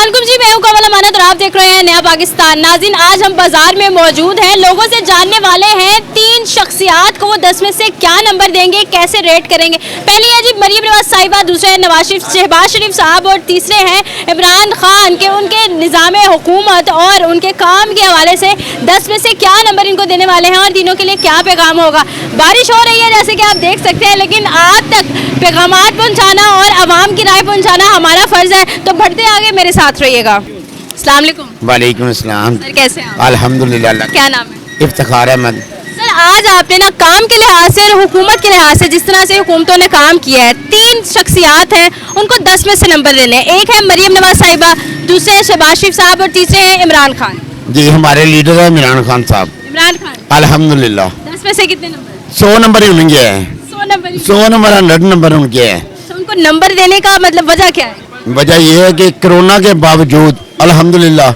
अस्सलामुअलैकुम जी, मैं हूं कमल अमानत और आप देख रहे हैं नया पाकिस्तान। नाज़रीन, आज हम बाजार में मौजूद हैं, लोगों से जानने वाले हैं तीन शख्सियात को वो 10 में से क्या नंबर देंगे, कैसे रेट करेंगे। पहली है जी मरियम नवाज साहिबा, दूसरे हैं शहबाज शरीफ साहब और तीसरे हैं इमरान खान के उनके निज़ाम हुकूमत और उनके काम के हवाले से 10 में से क्या नंबर इनको देने वाले हैं और तीनों के लिए क्या पैगाम होगा। बारिश हो रही है जैसे कि आप देख सकते हैं, लेकिन आप तक पैगामात पहुँचाना और आवाम की राय पहुँचाना हमारा फ़र्ज़ है। तो बढ़ते आगे मेरे साथ रहिएगा। अस्सलाम वालेकुम। वालेकुम अस्सलाम। सर कैसे हैं आप? अल्हम्दुलिल्लाह। क्या नाम है? इफ्तिखार अहमद। सर आज आपने ना काम के लिहाज से और हुकूमत के लिहाज से जिस तरह से हुकूमतों ने काम किया है, तीन शख्सियात हैं, उनको 10 में से नंबर देने हैं। एक है मरियम नवाज साहिबा, दूसरे हैं शहबाज शरीफ साहब और तीसरे हैं इमरान खान। जी हमारे लीडर है इमरान खान साहब। इमरान खान अल्हम्दुलिल्लाह। 10 में से कितने नंबर? 100 नंबर ही उनके हैं। 100 नंबर। 100 नंबर 100 नंबर उनके हैं। तो उनको नंबर देने का मतलब वजह क्या है? वजह यह है कि कोरोना के बावजूद अल्हम्दुलिल्लाह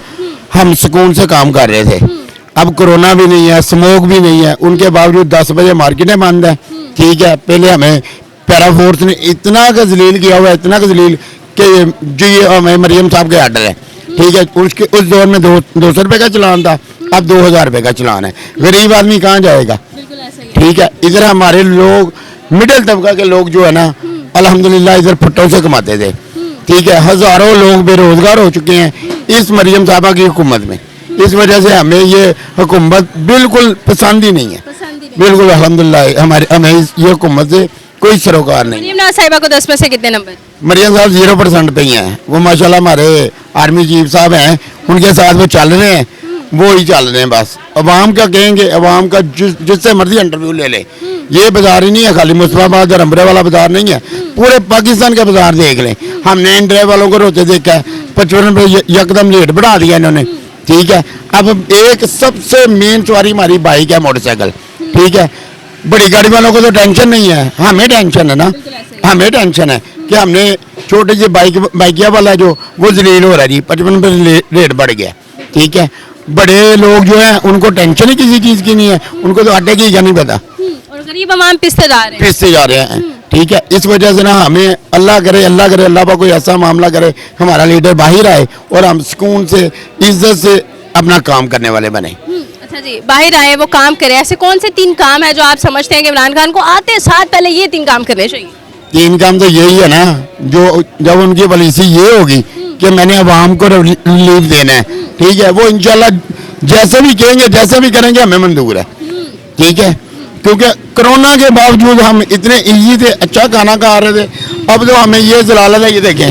हम सुकून से काम कर रहे थे। अब कोरोना भी नहीं है, स्मोक भी नहीं है, उनके बावजूद 10 बजे मार्केटें बंद है। ठीक है, पहले हमें पैरा फोर्स ने इतना का जलील किया हुआ है, इतना का जलील कि जी हमें मरियम साहब के आर्डर है। ठीक है, उसके उस दौर में 200 रुपये का चलान था, अब 2000 रुपये का चलान है। गरीब आदमी कहाँ जाएगा? ठीक है, इधर हमारे लोग मिडिल तबका के लोग जो है ना अल्हम्दुलिल्लाह इधर फुट्टों से कमाते थे। ठीक है, हजारों लोग बेरोजगार हो चुके हैं इस मरियम साहबा की हुकूमत में। इस वजह से हमें ये हुकूमत बिल्कुल पसंद ही नहीं है। बिल्कुल अल्हम्दुलिल्लाह हमें ये हुकूमत से कोई सरोकार नहीं। मरियम नवाज साहिबा को 10 में से कितने नंबर? मरियम साहब 0% पे ही हैं। वो माशाल्लाह हमारे आर्मी चीफ साहब हैं, उनके साथ वो चल रहे हैं, वो ही चल रहे हैं बस। अवाम क्या कहेंगे? अवाम का जिससे मर्जी इंटरव्यू ले ले। ये बाजार ही नहीं है, खाली मुस्तफाबाद और अम्बरे वाला बाजार नहीं है, पूरे पाकिस्तान का बाजार देख लें। हमने इन ड्राइवर वालों को रोते देखा है, 55 रुपये यकदम रेट बढ़ा दिया इन्होंने। ठीक है, अब एक सबसे मेन सवारी हमारी बाइक है, मोटरसाइकिल। ठीक है, बड़ी गाड़ी वालों को तो टेंशन नहीं है, हमें टेंशन है ना। हमें टेंशन है कि हमने छोटे से बाइकिया वाला जो वो जलील हो रहा है जी, 55 रुपये रेट बढ़ गया। ठीक है, बड़े लोग जो हैं उनको टेंशन ही किसी चीज़ की नहीं है, उनको तो आटे की नहीं पता और गरीब आवाम पिसते जा रहे हैं। ठीक है, इस वजह से ना हमें अल्लाह करे अल्लाह पा कोई ऐसा मामला करे, हमारा लीडर बाहर आए और हम सुकून से इज्जत से अपना काम करने वाले बने। अच्छा जी, बाहर आए वो काम करे। ऐसे कौन से 3 काम है जो आप समझते हैं कि इमरान खान को आते साथ पहले ये 3 काम करने चाहिए? 3 काम तो यही है ना, जो जब उनकी पॉलिसी ये होगी कि मैंने अवाम को रिलीफ देना है। ठीक है, वो इंशाल्लाह जैसे भी कहेंगे जैसे भी करेंगे हमें मंजूर है। ठीक है, क्योंकि कोरोना के बावजूद हम इतने इजी थे, अच्छा खाना खा रहे थे। अब तो हमें ये जलालत है, ये देखें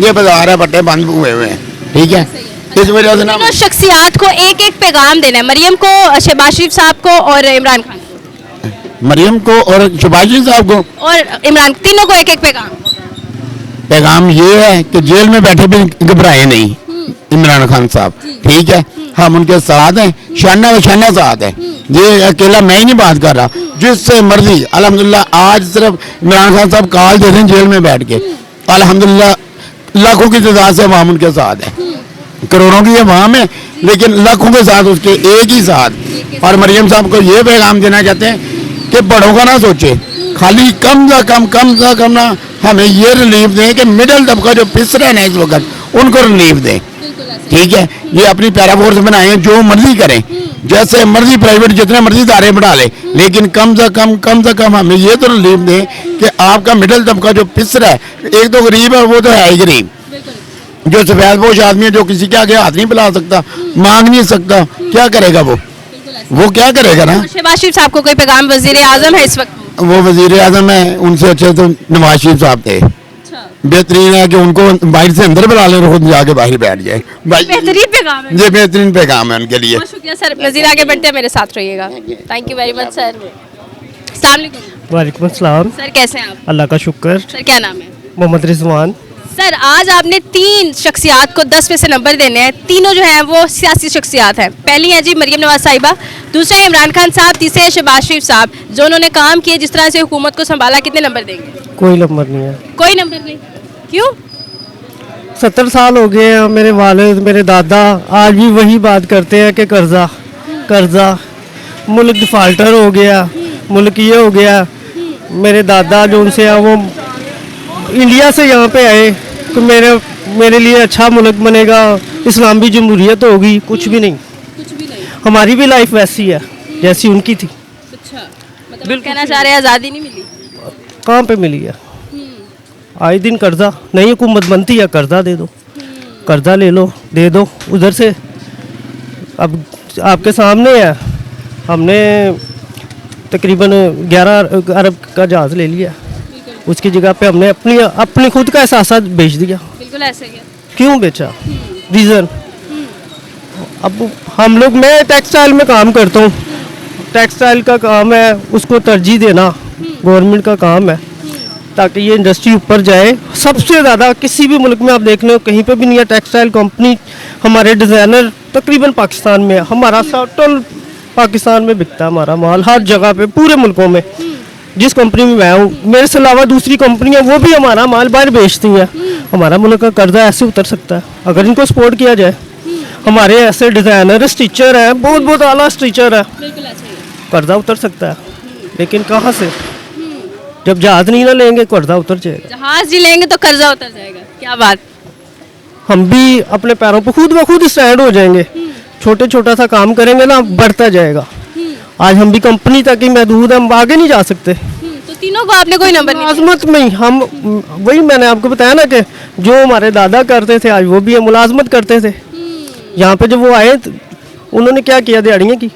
ये बाजार है, बट्टे बंद हुए हुए हैं। ठीक है, इस वजह से ना शख्सियात को एक एक पैगाम देना है, मरियम को, शहबाज शरीफ साहब को और इमरान खान। मरियम को और शहबाज शरीफ साहब को और इमरान, तीनों को एक एक पैगाम ये है कि जेल में बैठे भी घबराए नहीं इमरान खान साहब। ठीक है, हम उनके साथ हैं, शाना बशाना साथ है। ये अकेला मैं ही नहीं बात कर रहा, जिससे मर्जी अल्हम्दुलिल्लाह आज सिर्फ इमरान खान साहब काल दे दें जेल में बैठ के, अल्हम्दुलिल्लाह लाखों की तादाद से अवाम उनके साथ है। करोड़ों की अवाम है लेकिन लाखों के साथ उसके एक ही साथ। और मरियम साहब को ये पैगाम देना चाहते हैं कि बड़ों का ना सोचे, खाली कम से कम ना हमें ये रिलीफ दें कि मिडिल तबका जो पिस रहे हैं इस वक्त उनको रिलीफ दें। ठीक है, ये अपनी पैरा फोर्स बनाए, जो मर्जी करें, जैसे मर्जी प्राइवेट जितने मर्जी दारे बढ़ा ले, लेकिन कम से कम हमें ये तो रिलीफ दें कि आपका मिडिल तबका जो पिस रहा है, एक तो गरीब है, वो तो है ही गरीब, जो सफेदपोश आदमी है, जो किसी के आगे हाथ नहीं फैला सकता, मांग नहीं सकता, क्या करेगा वो क्या करेगा ना। शहबाज शरीफ साहब को कोई पैगाम? वजीर आजम है इस वक्त, वो वजीर आजम है, उनसे अच्छे तो नवाज शरीफ साहब थे। बेहतरीन है कि उनको बाहर से अंदर बुला लें, खुद जाके बाहर बैठ जाए। बेहतरीन पैगाम है, ये बेहतरीन पैगाम है उनके लिए। बहुत शुक्रिया सर। नज़ीर आगे बढ़ते हैं, मेरे साथ रहिएगा। Thank you very much sir. अस्सलाम वालेकुम। वालेकुम अस्सलाम। सर कैसे हैं आप? अल्लाह का शुक्र। सर क्या नाम है? मोहम्मद रिजवान। सर आज आपने 3 शख्सियात को 10 में से नंबर देने हैं। तीनों जो हैं वो सियासी शख्सियात हैं। पहली है जी मरियम नवाज साहिबा, दूसरे है इमरान खान साहब, तीसरे है शहबाज शरीफ साहब, जो उन्होंने काम किए, जिस तरह से हुकूमत को संभाला। कितने नंबर देंगे? कोई नंबर नहीं है। कोई नंबर नहीं? क्यों? 70 साल हो गए हैं, मेरे वालिद मेरे दादा आज भी वही बात करते हैं कि कर्जा मुल्क डिफाल्टर हो गया, मुल्क ये हो गया। मेरे दादा जो उनसे हैं वो इंडिया से यहाँ पे आए, कि मेरे लिए अच्छा मुल्क बनेगा, इस्लामी जमहूरियत होगी, कुछ भी नहीं। कुछ भी नहीं। हमारी भी लाइफ वैसी है जैसी उनकी थी। अच्छा, मतलब कहना चाह रहे हैं आज़ादी नहीं मिली। कहाँ पे मिली है? आए दिन कर्जा, नई हुकूमत बनती है कर्जा दे दो, कर्जा ले लो, दे दो उधर से। अब आपके सामने है, हमने तकरीबन 11 अरब का जहाज़ ले लिया, उसकी जगह पे हमने अपनी खुद का एहसास बेच दिया। बिल्कुल ऐसे ही है। क्यों बेचा? रीज़न, अब हम लोग, मैं टेक्सटाइल में काम करता हूँ, टेक्सटाइल का काम है, उसको तरजीह देना गवर्नमेंट का काम है ताकि ये इंडस्ट्री ऊपर जाए। सबसे ज़्यादा किसी भी मुल्क में आप देख लो, कहीं पे भी नहीं है टेक्सटाइल कंपनी। हमारे डिज़ाइनर तकरीबन पाकिस्तान में है, हमारा टोटल पाकिस्तान में बिकता है हमारा माल, हर जगह पे, पूरे मुल्कों में। जिस कंपनी में मैं हूँ, मेरे से अलावा दूसरी कंपनियाँ वो भी हमारा माल बाहर बेचती हैं। हमारा मुल्क का कर्जा ऐसे उतर सकता है अगर इनको सपोर्ट किया जाए। हमारे ऐसे डिज़ाइनर स्टिचर हैं, बहुत बहुत आला स्टिचर है, बिल्कुल ऐसे ही है। कर्जा उतर सकता है, लेकिन कहाँ से? जब जहाज नहीं ना लेंगे कर्जा उतर जाएगा। जहाज जी लेंगे तो कर्जा उतर जाएगा। क्या बात। हम भी अपने पैरों पर खुद ब खुद स्टैंड हो जाएंगे, छोटे छोटा सा काम करेंगे ना, बढ़ता जाएगा। आज हम भी कंपनी तक ही महदूद, हम आगे नहीं जा सकते। तो तीनों को आपने कोई नंबर नहीं दिया? मुलाजमत में ही हम, वही मैंने आपको बताया ना कि जो हमारे दादा करते थे आज वो भी है, मुलाजमत करते थे। यहाँ पे जब वो आए तो उन्होंने क्या किया? दिहाड़ियाँ की,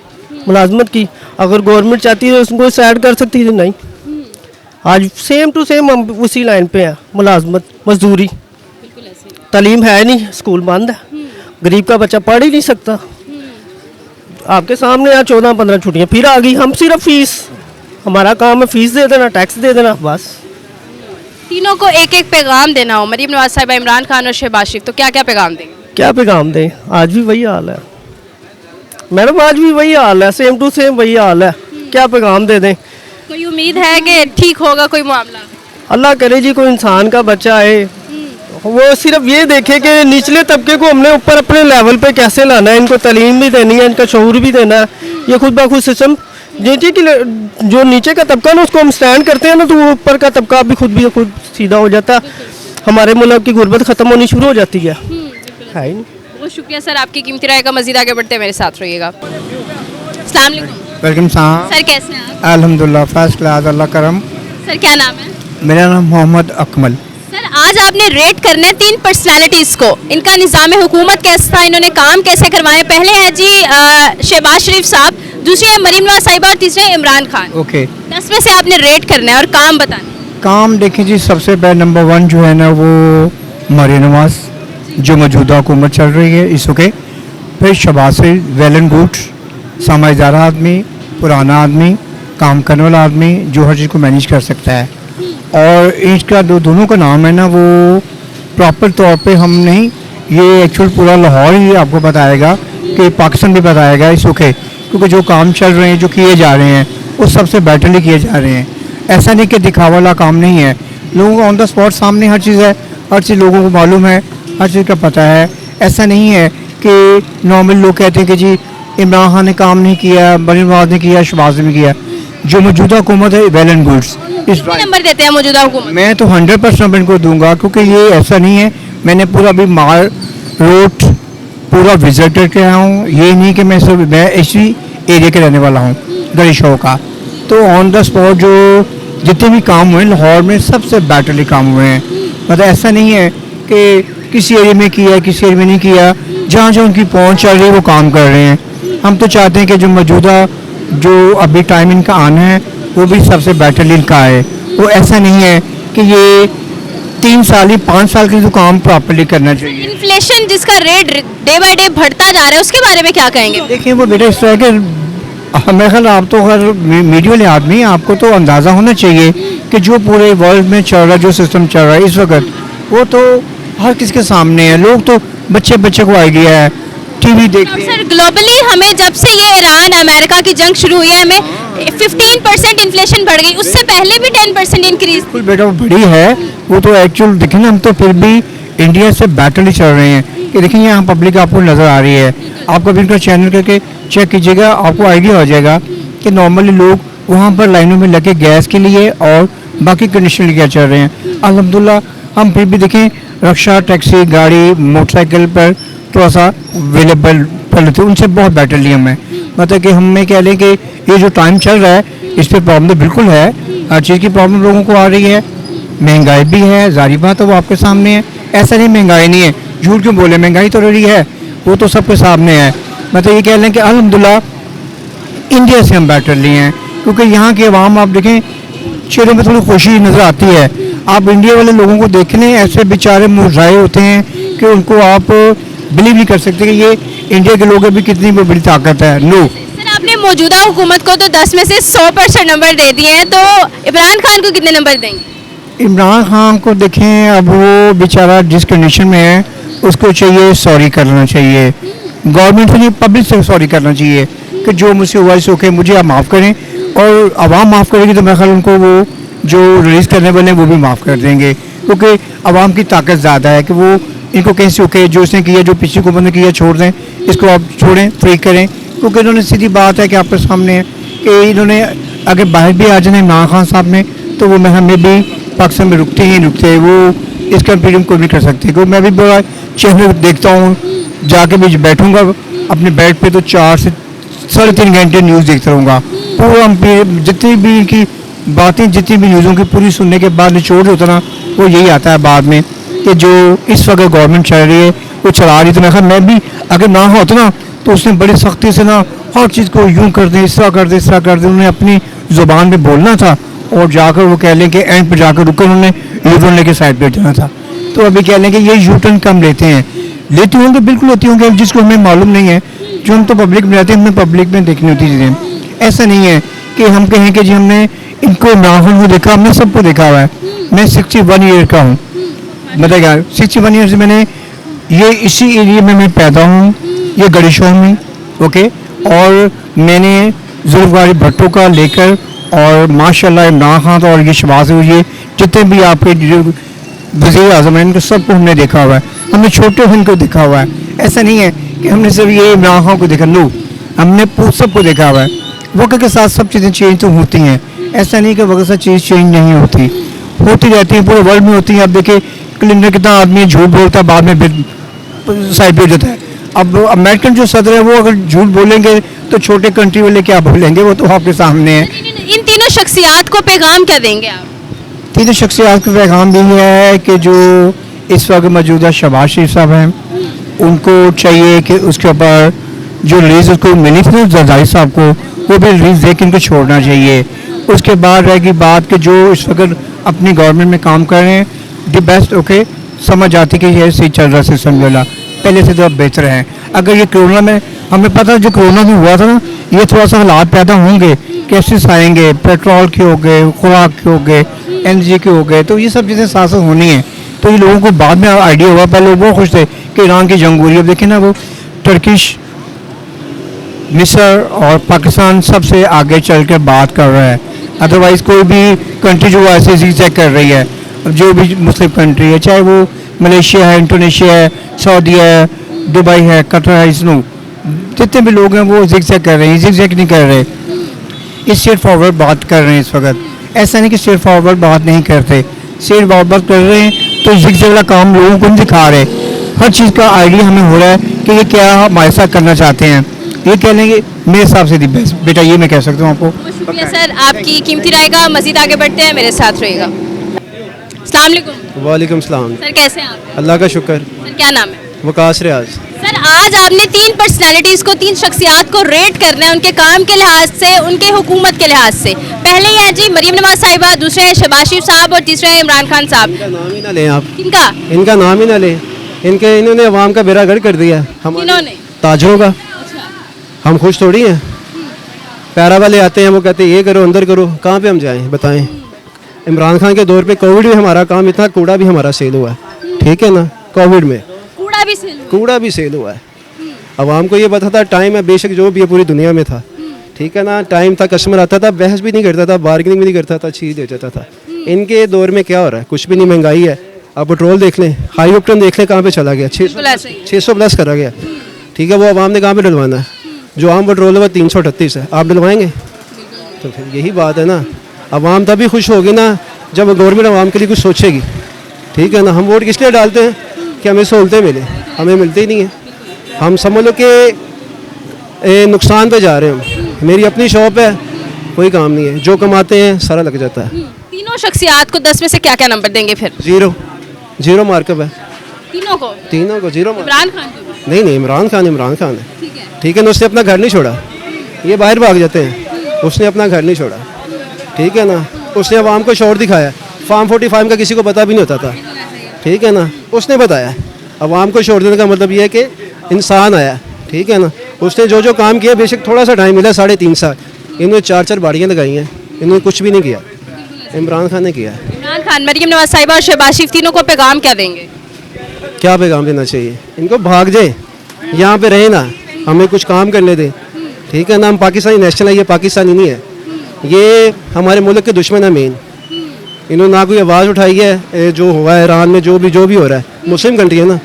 मुलाजमत की। अगर गवर्नमेंट चाहती है उसको साइड कर सकती थी, नहीं। आज सेम टू सेम हम उसी लाइन पे हैं, मुलाजमत, मजदूरी। बिल्कुल ऐसे ही। तालीम है नहीं, स्कूल बंद है, गरीब का बच्चा पढ़ ही नहीं सकता। आपके सामने यहाँ 14-15 छुट्टियाँ फिर आ गई। हम सिर्फ फीस, हमारा काम है फीस दे देना, टैक्स दे देना, बस। तीनों को एक एक पैगाम देना हो, मरीम नवाज साहिबा, इमरान खान और शहबाज शरीफ, तो क्या क्या पैगाम देंगे? क्या पैगाम दें? आज भी वही हाल है मैडम, आज भी वही हाल है, सेम टू सेम वही हाल है। क्या पैगाम दे दें? कोई उम्मीद है कि ठीक होगा कोई मामला? अल्लाह करे जी कोई इंसान का बच्चा आए, वो सिर्फ ये देखे कि निचले तबके को हमने ऊपर अपने लेवल पे कैसे लाना है, इनको तालीम भी देनी है, इनका शऊर भी देना है। ये खुद ब खुद सिस्टम, नीचे की जो नीचे का तबका ना उसको हम स्टैंड करते हैं ना, तो वो ऊपर का तबका भी खुद सीधा हो जाता है। हमारे मुल्क की गुर्बत ख़त्म होनी शुरू हो जाती है ही नहीं। बहुत शुक्रिया सर, आपकी कीमती राय का। मजीद आगे बढ़ते मेरे साथ रहिएगा। अस्सलाम वालेकुम। वेलकम सलाम। सर कैसे हैं आप? अल्हम्दुलिल्लाह फर्स्ट क्लास, अल्लाह करम। सर क्या नाम है? मेरा नाम मोहम्मद अकमल। सर आज आपने रेट करना है 3 पर्सनालिटीज़ को, इनका निज़ाम हुकूमत कैसा था, इन्होंने काम कैसे करवाए। पहले है जी शहबाज शरीफ साहब, दूसरी है मरीम नवाज साहिबा और तीसरे है इमरान खान। ओके, 10 में से आपने रेट करना है और काम बताना है। काम देखें जी, सबसे पहले नंबर 1 जो है ना वो मरीम नवाज, जो मौजूदा हुकूमत चल रही है इस वक्त। फिर शहबाज शरीफ, वेल एंड गुड, समझदार आदमी, पुराना आदमी, काम करने वाला आदमी, जो हर चीज़ को मैनेज कर सकता है। और इसका दोनों का नाम है ना वो प्रॉपर तौर पे हम नहीं, ये एक्चुअल पूरा लाहौर ही आपको बताएगा कि पाकिस्तान भी बताएगा इस वक्त, क्योंकि जो काम चल रहे हैं, जो किए जा रहे हैं, वो सबसे बेटरली किए जा रहे हैं। ऐसा नहीं कि दिखावा वाला काम नहीं है, लोगों को ऑन द स्पॉट सामने हर चीज़ है, हर चीज़ लोगों को मालूम है, हर चीज़ का पता है। ऐसा नहीं है कि नॉर्मल लोग कहते हैं कि जी इमरान खान ने काम नहीं किया, मरीम नवाज ने किया, शहबाज ने किया। जो मौजूदा हुकूमत है वेल एंड गुड्स, इस कितने नंबर देते हैं मौजूदा हुकूमत? मैं तो 100% इनको दूंगा, क्योंकि ये ऐसा नहीं है, मैंने पूरा भी माल रोड पूरा विजिट करके आया हूँ। ये नहीं कि मैं इसी एरिया के रहने वाला हूँ, गली शो का। तो ऑन द स्पॉट जो जितने भी काम हुए लाहौर में, सबसे बेटरली काम हुए हैं। मतलब ऐसा नहीं है कि किसी एरिया में किया, किसी एरिया में नहीं किया, जहाँ जहाँ उनकी पहुँच चल रही है वो काम कर रहे हैं। हम तो चाहते हैं कि जो मौजूदा जो अभी टाइम इनका आना है वो भी सबसे बेटरली इनका है। वो ऐसा नहीं है कि ये 3 साल ही 5 साल के जो काम प्रॉपर्ली करना चाहिए। इन्फ्लेशन जिसका रेट डे बाय डे बढ़ता जा रहा है, उसके बारे में क्या कहेंगे? देखिए वो बेटा इस तरह के, मेरे ख्याल आप तो हर मीडिया वाले आदमी, आपको तो अंदाज़ा होना चाहिए कि जो पूरे वर्ल्ड में चल रहा है, जो सिस्टम चल रहा है इस वक्त, वो तो हर किसके सामने है। लोग तो बच्चे को आइडिया है, टीवी देखते हैं। सर ग्लोबली हमें जब से ये ईरान अमेरिका की जंग शुरू हुई है, हमें 15% इन्फ्लेशन बढ़ गई, उससे पहले भी 10% इंक्रीज। बिल्कुल बेटा वो बड़ी है, वो तो एक्चुअल देखें ना, हम तो फिर भी इंडिया से बैटरली चल रहे हैं। कि देखिए यहाँ पब्लिक आपको नज़र आ रही है, आप कभी इनका चैनल करके चेक कीजिएगा, आपको आइडिया हो जाएगा कि नॉर्मली लोग वहाँ पर लाइनों में लगे गैस के लिए और बाकी कंडीशन लेके चल रहे हैं। अल्हम्दुलिल्लाह हम फिर भी देखें रिक्शा, टैक्सी, गाड़ी, मोटरसाइकिल पर थोड़ा सा अवेलेबल कर लेते हैं, उनसे बहुत बेटर लिए हमें। मतलब कि हमें कह लें कि ये जो टाइम चल रहा है इस पर प्रॉब्लम तो बिल्कुल है, हर चीज़ की प्रॉब्लम लोगों को आ रही है, महंगाई भी है, जारी बात है वो आपके सामने है। ऐसा नहीं महंगाई नहीं है, झूठ क्यों बोले, महंगाई तो रही है, वो तो सबके सामने है। मतलब ये कह लें कि अल्हम्दुलिल्लाह इंडिया से हम बेटर लिए हैं, क्योंकि यहाँ के अवाम आप देखें चेहरों में थोड़ी खुशी नज़र आती है। आप इंडिया वाले लोगों को देख लें, ऐसे बेचारे मुरझाए होते हैं कि उनको आप बिलीव नहीं कर सकते कि ये इंडिया के लोगों में कितनी बड़ी ताकत है। नो, सर आपने मौजूदा हुकूमत को तो 10 में से 100% नंबर दे दिए हैं, तो इमरान खान को कितने नंबर देंगे? इमरान खान को देखें, अब वो बेचारा जिस कंडीशन में है उसको चाहिए सॉरी करना चाहिए, गवर्नमेंट से नहीं पब्लिक से सॉरी करना चाहिए कि जो मुझसे हुआ इस ओके, मुझे आप माफ़ करें, और आवाम माफ़ करेगी तो मेरे ख्याल उनको वो जो रिलीज़ करने वाले हैं वो भी माफ़ कर देंगे, क्योंकि आवाम की ताकत ज़्यादा है कि वो इनको कैसे ओके जो इसने किया, जो पिछली हुकूमत ने किया छोड़ दें, इसको आप छोड़ें, फ्री करें, क्योंकि इन्होंने सीधी बात है कि आपके सामने है कि इन्होंने अगर बाहर भी आ जाए इमरान खान साहब ने तो वो हमें भी पाकिस्तान में रुकते ही रुकते, वो इसका पीरियड को नहीं कर सकते। क्योंकि मैं भी बड़ा चेहरे देखता हूँ, जाके भी बैठूँगा अपने बेड पे तो 4 से 3.5 घंटे न्यूज़ देखता रहूँगा, पूरा जितनी भी इनकी बातें, जितनी भी न्यूज़ों की पूरी सुनने के बाद निचोड़ होता ना, वो यही आता है बाद में कि जो इस वक्त गवर्नमेंट चल रही है वो चला रही, तो मैं भी अगर ना होता ना तो उसने बड़ी सख्ती से ना हर चीज़ को यूं कर दें, इस तरह कर दें, इस तरह कर दें, उन्होंने अपनी ज़ुबान में बोलना था और जाकर वो कह लें कि एंड पर जाकर रुकर उन्होंने यू टर्न लेके साइड पर जाना था। तो अभी कह लें कि ये यू टर्न कम लेते हैं, लेते होंगे बिल्कुल होती होंगे, जिसको हमें मालूम नहीं है, जो हम तो पब्लिक में रहते हैं, हमें पब्लिक में देखनी होती चीज़ें। ऐसा नहीं है कि हम कहें कि जी हमने इनको इमरान को देखा, हमने सबको देखा हुआ है। मैं 61 ईयर का हूँ, मतलब क्या 61 ईयर से मैंने ये इसी एरिया में मैं पैदा हूँ, ये गढ़ीशों में, ओके, और मैंने जुल्फ़िकार भुट्टो का लेकर और माशाल्लाह इमरान खान और ये शहबाज ये जितने भी आपके जो वज़ीर आज़म हैं इनको सबको हमने देखा हुआ है, हमने छोटे बहन को देखा हुआ है। ऐसा नहीं है कि हमने सिर्फ ये इमरान खान को देखा, नो, हमने सबको देखा हुआ है। वक्त के साथ सब चीज़ें चेंज तो होती हैं, ऐसा नहीं कि वक्त से चीज़ चेंज नहीं होती, होती रहती है, पूरे वर्ल्ड में होती है। अब देखिए क्लिंटन कितना आदमी झूठ बोलता है, बाद में फिर साइड पे हो जाता है। अब अमेरिकन जो सदर है वो अगर झूठ बोलेंगे तो छोटे कंट्री वाले क्या बोलेंगे, वो तो आपके सामने है। इन तीनों शख्सियात को पैगाम क्या देंगे आप? तीनों शख्सियात का पैगाम भी है कि जो इस वक्त मौजूदा शहबाज शरीफ साहब हैं उनको चाहिए कि उसके ऊपर जो रिलीज उसको मिली थी जरदारी साहब को, वो भी रिलीज दे के इनको छोड़ना चाहिए। उसके बाद रहेगी बात कि जो इस वक्त अपनी गवर्नमेंट में काम कर रहे हैं दी बेस्ट, ओके, समझ आती कि ये सही चल रहा है सिस्टम वाला, पहले से तो अब बेहतर है। अगर ये कोरोना में हमें पता जो कोरोना में हुआ था ना, ये थोड़ा सा हालात पैदा होंगे, केसेस आएंगे, पेट्रोल के हो गए, खुराक के हो गए, एनर्जी के हो गए, तो ये सब चीज़ें साथ साथ होनी है। तो ये लोगों को बाद में आइडिया हुआ, पहले वो खुश थे कि ईरान की जंग हो रही है। अब देखें ना, वो टर्किश, मिस्र और पाकिस्तान सबसे आगे चल कर बात कर रहा है, अदरवाइज़ कोई भी कंट्री जो ऐसे ज़िगज़ैग कर रही है, जो भी मुस्लिम कंट्री है, चाहे वो मलेशिया है, इंडोनेशिया है, सऊदी है, दुबई है, कतर है, इसनो जितने भी लोग हैं वो ज़िगज़ैग कर रहे हैं, ज़िगज़ैग नहीं कर रहे, इस स्ट्रेट फॉरवर्ड बात कर रहे हैं इस वक्त। ऐसा नहीं कि स्ट्रेट फॉरवर्ड बात नहीं करते, स्ट्रेट फॉरवर्ड कर रहे हैं, तो ज़िगज़ैग वाला काम लोगों को नहीं दिखा रहे। हर चीज़ का आइडिया हमें हो रहा है कि ये क्या हमारे साथ करना चाहते हैं, ये कह लेंगे मेरे हिसाब से दी बेस्ट, बेटा ये मैं कह सकता हूँ आपको। शुक्रिया सर, आपकी कीमती राय का। मज़ीद आगे बढ़ते हैं, मेरे साथ रहिएगा। अस्सलाम वालेकुम। वालेकुम सलाम। सर कैसे हैं आप? अल्लाह का शुक्र। सर क्या नाम है? वकास रियाज। सर आज आपने 3 पर्सनालिटीज़ को, 3 शख्सियात को रेट करना है उनके काम के लिहाज से, उनके हुकूमत के लिहाज से। पहले ही है जी मरीम नवाज साहिबा, दूसरे हैं शहबाज शरीफ साहब और तीसरे हैं इमरान खान साहब। इनका नाम ही ना लें आप, किनका? इनका नाम ही ना लें, इन्होंने अवाम का बेड़ा गर्क कर दिया। हम इन्होंने ताजरों का हम खुश थोड़ी हैं। पैरा वाले आते हैं, वो कहते हैं ये करो, अंदर करो, कहाँ पे हम जाएं बताएं। इमरान खान के दौर पे कोविड में हमारा काम इतना, कूड़ा भी हमारा सेल हुआ है, ठीक है ना। कोविड में कूड़ा भी सेल हुआ है। अवाम को ये पता था टाइम है, बेशक जो भी है पूरी दुनिया में था, ठीक है ना। टाइम था, कस्टमर आता था, बहस भी नहीं करता था, बार्गेनिंग भी नहीं करता था, चीज़ दे जाता था। इनके दौर में क्या हो रहा है? कुछ भी नहीं, महंगाई है। आप पेट्रोल देख लें, हाई ऑक्टेन देख लें, कहाँ पे चला गया, 600 प्लस करा गया, ठीक है। वो अवाम ने कहाँ पे डलवाना है? जो आम पेट्रोल है वो 338 है, आप डलवाएंगे? तो फिर यही बात है ना, अवाम तभी खुश होगी ना जब गवर्नमेंट अवाम के लिए कुछ सोचेगी, ठीक है ना। हम वोट किस लिए डालते हैं कि हमें सहूलतें मिले, हमें मिलती ही नहीं है। हम समझ लो कि नुकसान पे जा रहे हैं। मेरी अपनी शॉप है, कोई काम नहीं है, जो कमाते हैं सारा लग जाता है। तीनों शख्सियात को 10 में से क्या क्या नंबर देंगे फिर? जीरो मार्कअप है तीनों को जीरो। इमरान खान को भी? नहीं, इमरान खान है, ठीक है। ठीक है ना। उसने अपना घर नहीं छोड़ा, ये बाहर भाग जाते हैं, उसने अपना घर नहीं छोड़ा, ठीक है ना। उसने अवाम को शोर दिखाया, फार्म 45 का किसी को पता भी नहीं होता था, ठीक है ना। उसने बताया, अवाम को शोर देने का मतलब ये है कि इंसान आया, ठीक है ना। उसने जो काम किया, बेशक थोड़ा सा टाइम मिला, 3.5 साल, इन्होंने 4 बाड़ियाँ लगाई हैं, इन्होंने कुछ भी नहीं किया, इमरान खान ने किया है। इमरान खान, मरीम नवाज साहिबा और शहबाज शरीफ तीनों को पैगाम क्या देंगे? क्या पैगाम देना चाहिए इनको? भाग जाए, यहाँ पे रहे ना, हमें कुछ काम करने दें, ठीक है ना। हम पाकिस्तानी नेशनल है, ये पाकिस्तानी नहीं है, ये हमारे मुल्क के दुश्मन है मेन। इन्होंने ना कोई आवाज़ उठाई है, जो हुआ है ईरान में, जो भी हो रहा है, मुस्लिम कंट्री है ना,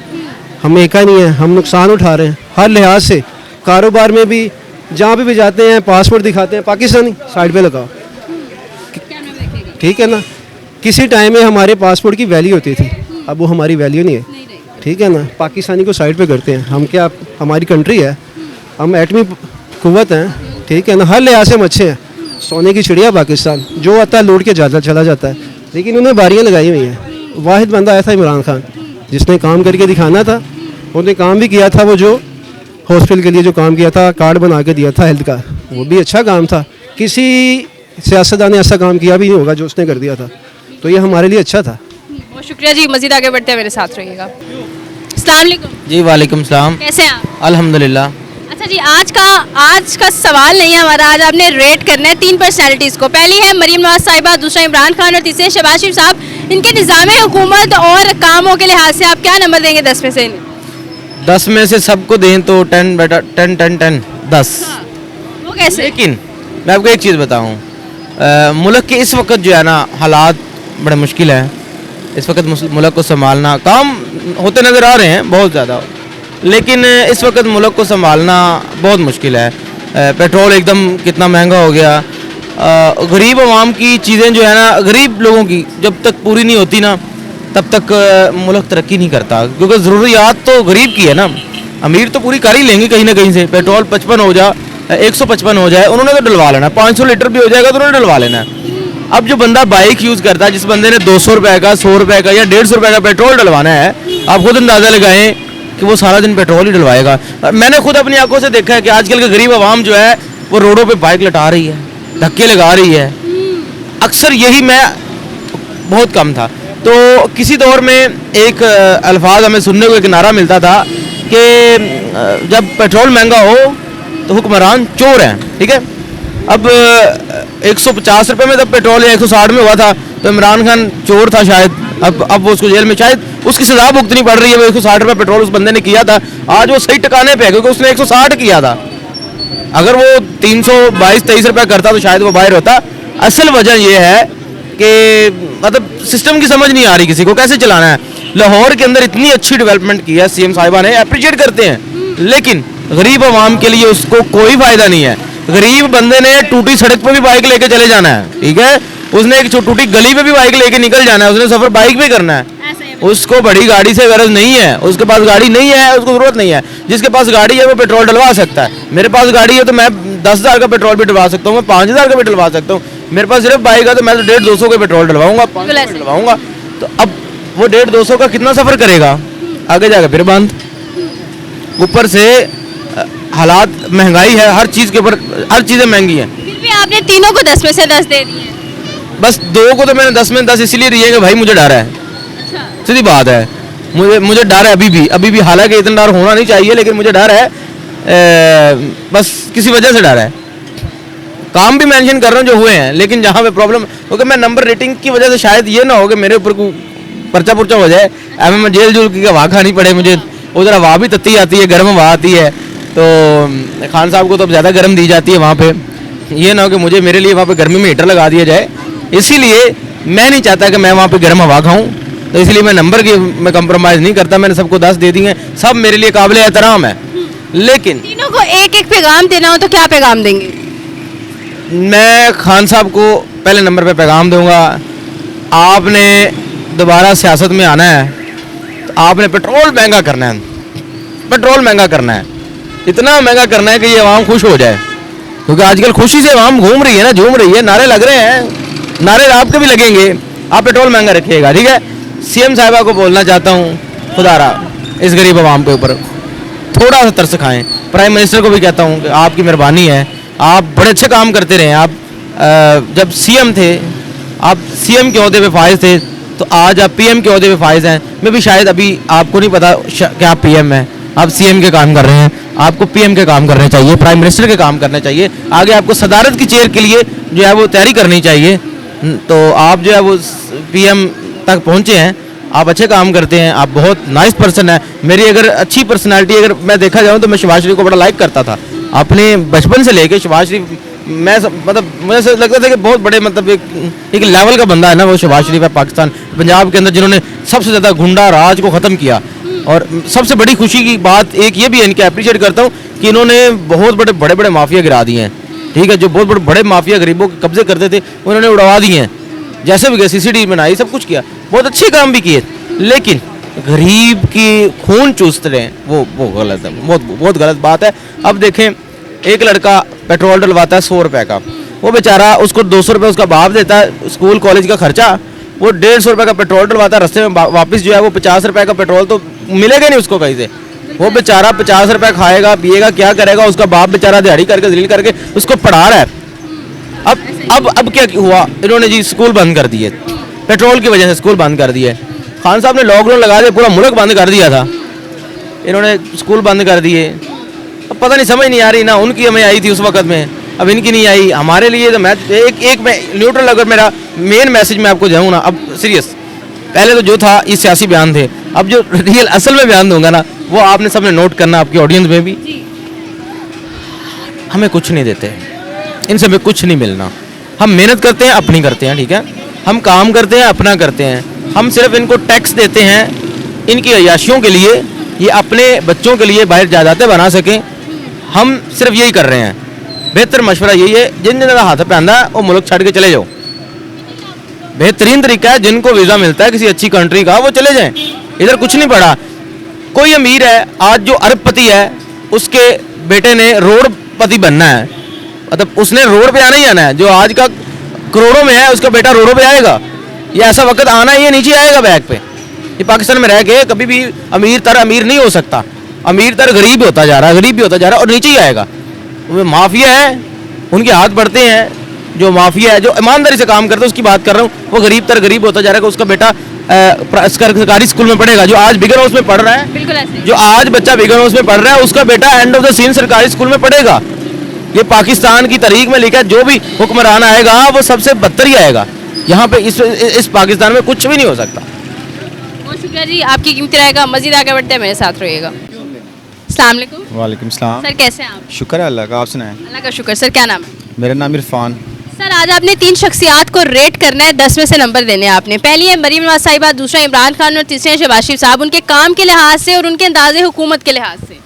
हम एक ही नहीं है, हम नुकसान उठा रहे हैं हर लिहाज से। कारोबार में भी, जहाँ पे भी जाते हैं, पासपोर्ट दिखाते हैं पाकिस्तानी, साइड पे लगाओ, ठीक है ना। किसी टाइम में हमारे पासपोर्ट की वैल्यू होती थी, अब वो हमारी वैल्यू नहीं है, ठीक है ना। पाकिस्तानी को साइड पे करते हैं हम, क्या हमारी कंट्री है, हम एटमी कुव्वत हैं, ठीक है ना। हर लिहाज से हम अच्छे हैं, सोने की चिड़िया पाकिस्तान, जो आता है लूट के चला जाता है, लेकिन उन्हें बारियाँ लगाई हुई हैं। वाहिद बंदा आया था इमरान खान, जिसने काम करके दिखाना था, उन्होंने काम भी किया था। वो जो हॉस्पिटल के लिए जो काम किया था, कार्ड बना के दिया था हेल्थ का, वो भी अच्छा काम था। किसी सियासतदान ने ऐसा काम किया भी नहीं होगा जो उसने कर दिया था, तो ये हमारे लिए अच्छा था। बहुत शुक्रिया जी, मजीद आगे बढ़ते हैं, मेरे साथ रहिएगा। अस्सलाम वालेकुम। जी वालेकुम सलाम। कैसे हैं आप? अल्हम्दुलिल्लाह। अच्छा जी, आज का सवाल नहीं है हमारा, आज आपने रेट करना है 3 पर्सनैलिटीज़ को। पहली है मरीम नवाज साहिबा, दूसरा इमरान खान और तीसरे शहबाज शरीफ साहब। इनके निज़ाम हुकूमत और कामों के लिहाज से आप क्या नंबर देंगे 10 में से? 10 में से सबको दें तो 10 बेटा 10 10। वो कैसे? लेकिन मैं आपको एक चीज़ बताऊँ, मुल्क के इस वक्त जो है ना हालात बड़े मुश्किल है। इस वक्त मुल्क को संभालना, काम होते नज़र आ रहे हैं बहुत ज़्यादा, लेकिन इस वक्त मुल्क को संभालना बहुत मुश्किल है। पेट्रोल एकदम कितना महंगा हो गया। गरीब आवाम की चीज़ें जो है ना, गरीब लोगों की जब तक पूरी नहीं होती ना, तब तक मुल्क तरक्की नहीं करता, क्योंकि ज़रूरियात तो गरीब की है ना। अमीर तो पूरी कर ही लेंगे कहीं ना कहीं से। पेट्रोल 55 हो जाए, 155 हो जाए, उन्होंने तो डलवा लेना। 500 लीटर भी हो जाएगा तो उन्होंने डलवा लेना है। अब जो बंदा बाइक यूज़ करता है, जिस बंदे ने 200 रुपये का, 100 रुपये का या 150 रुपये का पेट्रोल डलवाना है, आप खुद अंदाज़ा लगाएं कि वो सारा दिन पेट्रोल ही डलवाएगा। मैंने खुद अपनी आंखों से देखा है कि आजकल के गरीब आवाम जो है वो रोडों पे बाइक लटा रही है, धक्के लगा रही है। अक्सर यही मैं बहुत कम था। तो किसी दौर में एक अल्फाज हमें सुनने को, एक नारा मिलता था कि जब पेट्रोल महंगा हो तो हुक्मरान चोर हैं, ठीक है। अब 150 रुपये में जब पेट्रोल या 160 में हुआ था तो इमरान खान चोर था शायद। अब वो उसको जेल में, शायद उसकी सजा भुगतनी पड़ रही है। वो 160 रुपये पेट्रोल उस बंदे ने किया था, आज वो सही टकाने पे है, क्योंकि उसने 160 किया था। अगर वो 322-23 रुपये करता तो शायद वो बाहर होता। असल वजह यह है कि मतलब सिस्टम की समझ नहीं आ रही किसी को, कैसे चलाना है। लाहौर के अंदर इतनी अच्छी डेवलपमेंट की है सीएम साहिबा ने, अप्रिशिएट करते हैं, लेकिन गरीब आवाम के लिए उसको कोई फ़ायदा नहीं है। गरीब बंदे ने टूटी सड़क पर भी बाइक लेके चले जाना है, ठीक है। उसने एक टूटी गली पे भी बाइक लेके निकल जाना है, उसने सफ़र बाइक पे करना है। उसको बड़ी गाड़ी से गरज नहीं है, उसके पास गाड़ी नहीं है, उसको ज़रूरत नहीं है। जिसके पास गाड़ी है वो पेट्रोल डलवा सकता है। मेरे पास गाड़ी है तो मैं 10,000 का पेट्रोल भी डलवा सकता हूँ, मैं 5,000 का भी डलवा सकता हूँ। मेरे पास सिर्फ बाइक है तो मैं तो 150-200 का पेट्रोल डलवाऊंगा, 500 का डलवाऊंगा। तो अब वो 150-200 का कितना सफ़र करेगा, आगे जाकर फिर बंद। ऊपर से हालात, महंगाई है, हर चीज़ के ऊपर हर चीज़ें महंगी हैं। फिर भी आपने तीनों को 10 में से 10 दे दिए। बस 2 को तो मैंने 10 में 10 इसलिए दिए कि भाई मुझे डर है, सीधी बात है। मुझे डर है अभी भी, हालांकि इतना डर होना नहीं चाहिए, लेकिन मुझे डर है। बस किसी वजह से डर है। काम भी मेंशन कर रहा हूँ जो हुए हैं, लेकिन जहाँ पे प्रॉब्लम, क्योंकि मैं नंबर रेटिंग की वजह से शायद ये ना हो कि मेरे ऊपर पर्चा पुर्चा हो जाए, अब मैं जेल जूल की हवा खानी पड़े मुझे। उधर हवा भी तत्ती आती है, गर्म हवा आती है, तो खान साहब को तो ज़्यादा गर्म दी जाती है वहाँ पे। ये ना हो कि मेरे लिए वहाँ पे गर्मी में हीटर लगा दिया जाए। इसीलिए मैं नहीं चाहता कि मैं वहाँ पे गर्म हवा खाऊँ, तो इसलिए मैं नंबर की मैं कंप्रोमाइज़ नहीं करता। मैंने सबको 10 दे दिए, सब मेरे लिए काबिल एहतराम है। लेकिन तीनों को एक एक पैगाम देना हो तो क्या पैगाम देंगे? मैं खान साहब को पहले नंबर पे पैगाम दूंगा, आपने दोबारा सियासत में आना है तो आपने पेट्रोल महंगा करना है, पेट्रोल महंगा करना है, इतना महंगा करना है कि ये आवाम खुश हो जाए, क्योंकि आजकल खुशी से आवाम घूम रही है ना, झूम रही है, नारे लग रहे हैं, नारे आपके भी लगेंगे, आप पेट्रोल महंगा रखिएगा, ठीक है। सीएम साहिबा को बोलना चाहता हूँ, खुदारा इस गरीब आवाम के ऊपर थोड़ा सा तरस खाएं। प्राइम मिनिस्टर को भी कहता हूँ कि आपकी मेहरबानी है, आप बड़े अच्छे काम करते रहे, आप जब सीएम थे, आप सीएम के ओहदे पे फाइज थे, तो आज आप पीएम के ओहदे पे फाइज हैं। मैं भी शायद अभी आपको नहीं पता कि आप पीएम हैं, आप सीएम के काम कर रहे हैं, आपको पीएम के काम करने चाहिए, प्राइम मिनिस्टर के काम करने चाहिए, आगे आपको सदारत की चेयर के लिए जो है वो तैयारी करनी चाहिए। तो आप जो है वो पीएम तक पहुँचे हैं, आप अच्छे काम करते हैं, आप बहुत नाइस पर्सन है। मेरी अगर अच्छी पर्सनालिटी अगर मैं देखा जाऊँ तो मैं शहबाज शरीफ को बड़ा लाइक करता था अपने बचपन से लेके। शहबाज शरीफ मैं मतलब मुझे ऐसा लगता था कि बहुत बड़े मतलब एक लेवल का बंदा है ना वो शहबाज शरीफ है पाकिस्तान पंजाब के अंदर, जिन्होंने सबसे ज़्यादा गुंडा राज को ख़त्म किया। और सबसे बड़ी खुशी की बात एक ये भी है, इनके अप्रिशिएट करता हूँ कि इन्होंने बहुत बड़े बड़े माफिया गिरा दिए हैं, ठीक है। जो बहुत बड़े माफिया गरीबों के कब्जे करते थे उन्होंने उड़वा दिए हैं, जैसे भी गए CCTV बनाई, सब कुछ किया, बहुत अच्छे काम भी किए, लेकिन गरीब की खून चूसते रहे वो गलत है, बहुत गलत बात है। अब देखें, एक लड़का पेट्रोल डलवाता है 100 रुपये का, वो बेचारा उसको 200 रुपये उसका बाप देता है स्कूल कॉलेज का खर्चा, वो 150 रुपये का पेट्रोल डलवाता है, रास्ते में वापस जो है वो 50 रुपये का पेट्रोल तो मिलेगा नहीं उसको कहीं से, वो बेचारा 50 रुपये खाएगा पिएगा, क्या करेगा, उसका बाप बेचारा दिहाड़ी करके जलील करके उसको पढ़ा रहा है। अब क्या हुआ, इन्होंने जी स्कूल बंद कर दिए, पेट्रोल की वजह से स्कूल बंद कर दिए। खान साहब ने लॉकडाउन लगा दिया, पूरा मुल्क बंद कर दिया था, इन्होंने स्कूल बंद कर दिए। अब पता नहीं, समझ नहीं आ रही ना, उनकी हमें आई थी उस वक्त में, अब इनकी नहीं आई, हमारे लिए तो मैं एक मैं न्यूट्रल अगर मेरा मेन मैसेज मैं आपको जाऊँ ना, अब सीरियस, पहले तो जो था ये सियासी बयान थे, अब जो रियल असल में बयान दूंगा ना वो आपने सबने नोट करना, आपकी ऑडियंस में भी। हमें कुछ नहीं देते, इनसे हमें कुछ नहीं मिलना, हम मेहनत करते हैं अपनी करते हैं, ठीक है, हम काम करते हैं अपना करते हैं, हम सिर्फ इनको टैक्स देते हैं इनकी अय्याशियों के लिए, ये अपने बच्चों के लिए बाहर जायदादें बना सकें, हम सिर्फ यही कर रहे हैं। बेहतर मशवरा यही है, जिन जिन का हाथ पैंदा है वो मुल्क छड़ के चले जाओ, बेहतरीन तरीका है, जिनको वीज़ा मिलता है किसी अच्छी कंट्री का वो चले जाएं, इधर कुछ नहीं पड़ा। कोई अमीर है आज जो अरबपति है, उसके बेटे ने रोडपति बनना है, मतलब उसने रोड पे आना ही आना है, जो आज का करोड़ों में है उसका बेटा रोडों पे आएगा, ये ऐसा वक्त आना ही है, नीचे आएगा बैग पे। ये पाकिस्तान में रह के कभी भी अमीर नहीं हो सकता, अमीर तर गरीब होता जा रहा है, गरीब भी होता जा रहा है और नीचे ही आएगा। वो माफिया है, उनके हाथ बढ़ते हैं, जो माफिया है जो ईमानदारी से काम करता है उसकी बात कर रहा हूँ, वो गरीब तर गरीब होता जा रहा है। उसका बेटा सरकारी स्कूल में पढ़ेगा, जो आज बिगर हाउस में पढ़ रहा है, बिल्कुल ऐसे। जो आज बच्चा बिगर हाउस में पढ़ रहा है उसका बेटा एंड ऑफ द सीन सरकारी स्कूल में पढ़ेगा। ये पाकिस्तान की तारीख में लिखा है, जो भी हुक्मरान आएगा वो सबसे बदतर ही आएगा। यहाँ पे इस पाकिस्तान में कुछ भी नहीं हो सकता। बहुत शुक्रिया जी, आपकी कीमती राय का, मजीद आगे बढ़ते हैं, मेरे साथ रहिएगा। अस्सलाम वालेकुम। वालेकुम सलाम। सर कैसे हैं आप? शुक्र है अल्लाह का, आप सुनाएं। अल्लाह का शुक्र। सर क्या नाम है? मेरा नाम इरफान। सर आज आपने 3 शख्सियात को रेट करना है, 10 में से नंबर देने हैं आपने। पहली है मरीम नवाज साहिबा, दूसरा इमरान खान और तीसरे शहबाज शरीफ साहब, उनके काम के लिहाज से और उनके अंदाजे हुकूमत के लिहाज से।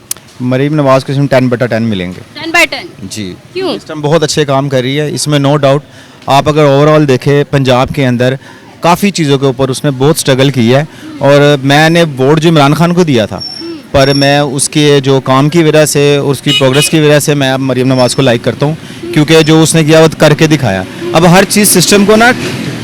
मरीम नवाज को इसमें 10/10 मिलेंगे। 10/10 जी, क्यों? इस टाइम बहुत अच्छे काम कर रही है, इसमें नो डाउट। आप अगर ओवरऑल देखें पंजाब के अंदर काफ़ी चीज़ों के ऊपर उसने बहुत स्ट्रगल किया है, और मैंने वोट जो इमरान खान को दिया था, पर मैं उसके जो काम की वजह से और उसकी प्रोग्रेस की वजह से मैं अब मरीम नवाज़ को लाइक करता हूँ, क्योंकि जो उसने किया वो करके दिखाया। अब हर चीज़ सिस्टम को ना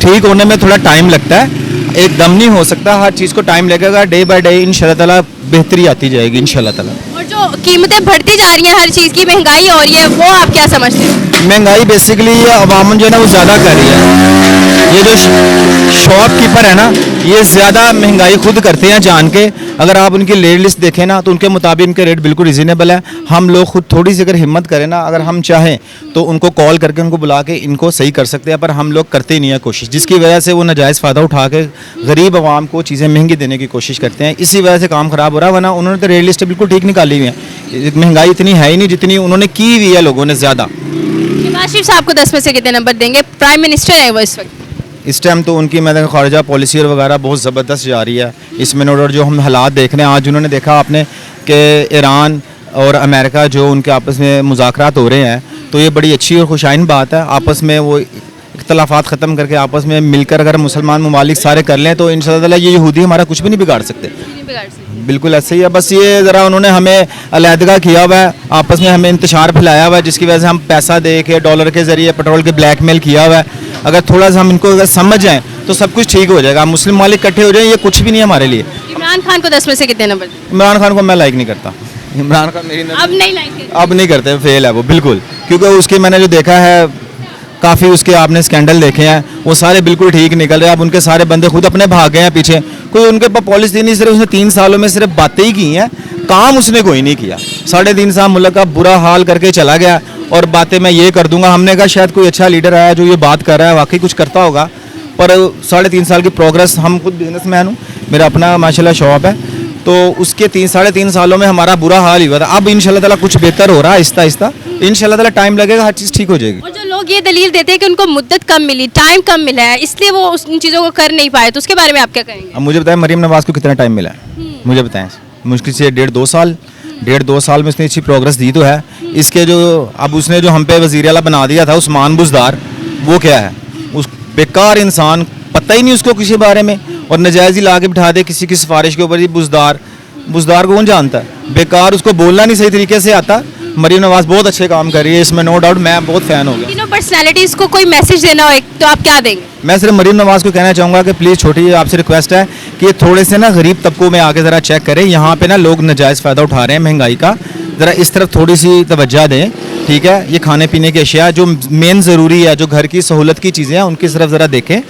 ठीक होने में थोड़ा टाइम लगता है, एकदम नहीं हो सकता, हर चीज़ को टाइम लगेगा, डे बाय डे इंशाल्लाह ताला बेहतरी आती जाएगी इंशाल्लाह ताला। और जो कीमतें बढ़ती जा रही हैं, हर चीज़ की महंगाई हो रही है, वो आप क्या समझते हैं? महंगाई बेसिकली अवाम जो है ना वो ज़्यादा कर रही है। ये जो शॉपकीपर है ना, ये ज़्यादा महंगाई खुद करते हैं जान के। अगर आप उनकी रेट लिस्ट देखें ना तो उनके मुताबिक इनके रेट बिल्कुल रिजनेबल है। हम लोग खुद थोड़ी सी अगर हिम्मत करें ना, अगर हम चाहें तो उनको कॉल करके उनको बुला के इनको सही कर सकते हैं, पर हम लोग करते ही नहीं है कोशिश, जिसकी वजह से वो नाजायज़ फ़ायदा उठा के गरीब आवाम को चीज़ें महंगी देने की कोशिश करते हैं। इसी वजह से काम ख़राब हो रहा है, वरना उन्होंने तो रेट लिस्ट बिल्कुल ठीक निकाली हुई है। महंगाई इतनी है ही नहीं जितनी उन्होंने की हुई है लोगों ने ज़्यादा। शहबाज शरीफ साहब को 10 में से कितने नंबर देंगे? प्राइम मिनिस्टर है वो इस वक्त। इस टाइम तो उनकी मैं खारजा पॉलिसी और वगैरह बहुत ज़बरदस्त जा रही है। इसमें और जो हम हालात देख रहे हैं, आज उन्होंने देखा आपने कि ईरान और अमेरिका जो उनके आपस में मुज़ाकरात हो रहे हैं, तो ये बड़ी अच्छी और खुशाइन बात है। आपस में वो इख्तलाफात ख़त्म करके आपस में मिलकर अगर मुसलमान ममालिक सारे कर लें तो इंशाअल्लाह ताला ये यहूदी हमारा कुछ भी नहीं बिगाड़ सकते। नहीं बिगाड़ सकते। बिल्कुल ऐसे ही है, बस ये ज़रा उन्होंने हमें अलहदगा किया हुआ है, आपस में हमें इंतशार फैलाया हुआ है, जिसकी वजह से हम पैसा दे के डॉलर के ज़रिए पेट्रोल के ब्लैकमेल किया हुआ है। अगर थोड़ा सा हम इनको अगर समझ जाएँ तो सब कुछ ठीक हो जाएगा। मुस्लिम मालिक इकट्ठे हो जाएं, ये कुछ भी नहीं है हमारे लिए। इमरान खान को 10 में से कितने नंबर दें? इमरान खान को मैं लाइक नहीं करता। इमरान खान मेरी अब नहीं लाइक करते? अब नहीं करते, फेल है वो बिल्कुल, क्योंकि उसके मैंने जो देखा है काफ़ी उसके आपने स्कैंडल देखे हैं, वो सारे बिल्कुल ठीक निकल रहे हैं। अब उनके सारे बंदे खुद अपने भाग गए हैं पीछे, कोई उनके पास पॉलिसी नहीं, सिर्फ उसने 3 सालों में सिर्फ बातें ही की हैं, काम उसने कोई नहीं किया। 3.5 साल मुल्क का बुरा हाल करके चला गया और बातें मैं ये कर दूंगा। हमने कहा शायद कोई अच्छा लीडर आया जो ये बात कर रहा है वाकई कुछ करता होगा, पर 3.5 साल की प्रोग्रेस, हम खुद बिजनेसमैन हूँ, मेरा अपना माशाल्लाह शॉप है, तो उसके 3.5 सालों में हमारा बुरा हाल ही हुआ था। अब इंशाल्लाह ताला कुछ बेहतर हो रहा है आहिस्ता आहिस्ता, इंशाल्लाह ताला टाइम लगेगा, हर चीज़ ठीक हो जाएगी। और जो लोग ये दलील देते हैं कि उनको मुद्दत कम मिली, टाइम कम मिला है, इसलिए वो उन चीज़ों को कर नहीं पाए, तो उसके बारे में आप क्या कहेंगे? अब मुझे बताएं मरीम नवाज़ को कितना टाइम मिला है, मुझे बताएं। मुश्किल से 1.5-2 साल, 1.5-2 साल में उसने अच्छी प्रोग्रेस दी तो है। इसके जो अब उसने जो हम पे वज़ीर आला बना दिया था उस्मान बुज़दार, वो क्या है? उस बेकार इंसान, पता ही नहीं उसको किसी बारे में, और नजायज़ ही ला के बिठा दे किसी की सिफारिश के ऊपर। ही बुज़दार को कौन जानता है? बेकार, उसको बोलना नहीं सही तरीके से आता। मरीम नवाज़ बहुत अच्छे काम कर रही है, इसमें नो डाउट, मैं बहुत फ़ैन हो गया। तीनों पर्सनालिटीज़ को कोई मैसेज देना हो एक, तो आप क्या देंगे? मैं सिर्फ मरीम नवाज़ को कहना चाहूँगा कि प्लीज़ छोटी आपसे रिक्वेस्ट है कि ये थोड़े से ना गरीब तबकों में आके ज़रा चेक करें, यहाँ पे ना लोग नाजायज़ फ़ायदा उठा रहे हैं महंगाई का, ज़रा इस तरफ थोड़ी सी तवज्जो दें, ठीक है? ये खाने पीने की अशिया जो मेन ज़रूरी है, जो घर की सहूलत की चीज़ें हैं, उनकी तरफ ज़रा देखें।